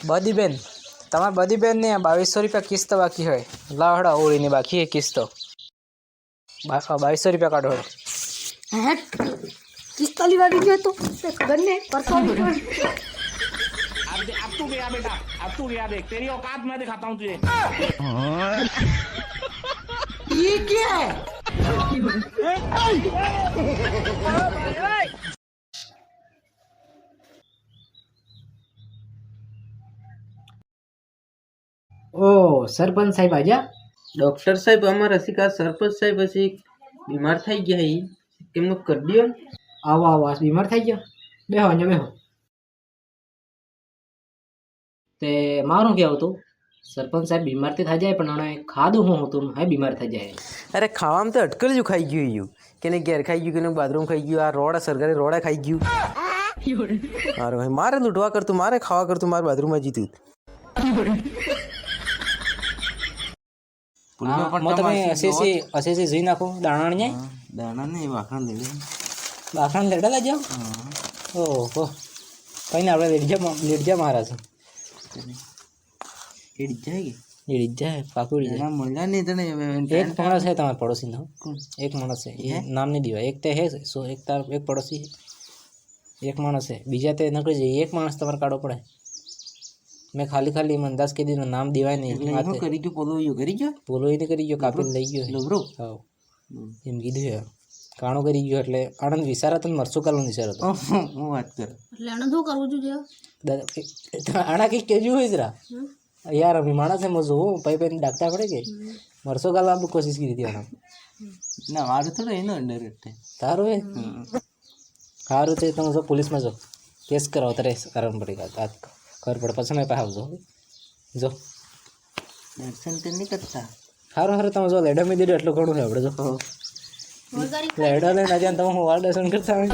બધી બેન તમારે બધી બેન ને 2200 રૂપિયા કિસ્ત બાકી હોય લાવડા ઓળીની બાકી है કિસ્તો 2200 રૂપિયા કાઢો हैं किस्त वाली वाली जो है तो खबर नहीं परसों अब तू गया बेटा, अब तू गया देख, तेरी औकात मैं दिखाता हूँ तुझे। ये क्या है ओ सरपंच साहेब आजा ડોક્ટર સાહેબ અમારા રસિકા સરપંચ સાહેબ પછી બીમાર થઈ ગયા ઈ કેમનો કરી દયો આવો આવો આ બીમાર થઈ ગયો બેહો અહીંયા બેહો તે મારું કેવું હતું સરપંચ સાહેબ બીમાર થઈ જાય પણ હવે ખાધું હું હતું હે બીમાર થઈ જાય અરે ખાવામાં તો અટકલ જ ખાઈ ગયું યું કેને ઘેર ખાઈ ગયું કેને બાથરૂમ ખાઈ ગયું આ રોડ સરકારી રોડે ખાઈ ગયું મારે ભાઈ મારે લૂંટવા કરતું મારે ખાવા કરતું મારે બાથરૂમમાં જીતું તમે અસેસી જોઈ નાખો દાણા ને દાણા ને વાખણ લેડે બાખણ લેડા લઈ જાઓ ઓહો કઈ ને આપણે લેડજા મારા છે એડી જાય કે એડી જાય પાકુડી જાય મળ્યા નહીં તને એક માણસ है તમારા પડોશી નો એક માણસ है ये नाम नहीं दिया एक तो है सो एक तार एक पड़ोसी है एक माणस है बीजा ते नकળી જાય એક માણસ તમારે કાઢો પડે मैं खाली खाली मन 10 के दिन नाम दिवाय नहीं એટલે કરી ગયો પોલો એને કરી ગયો કાપીને લઈ ગયો લબરો હા એમ કીધું છે કાણો કરી ગયો એટલે આનંદ વિચારા તને મરસું કાલનો વિચાર હતો હું વાત કર એટલે આને શું કરવું જોઈએ આણા કઈ કેજુ હોય જરા यार अभी माणस है मजो पाई पे डाकता पड़े के मरसों का लाभ कोशिश की थी आना ના મારું થોડું એનો અંડર એટલે तारो है हारू ते तुम जो पुलिस में जो केस कराओ तेरे कारण पड़ेगा तात खबर पड़े पछे मैं पाव जो जो દર્શન તે નહીં કરતા हारू हारू तुम जो लेडा में दे એટલું ઘણું છે આપણે જો લેડા લઈને આજે તમે હું વાળ દર્શન કરતા હોય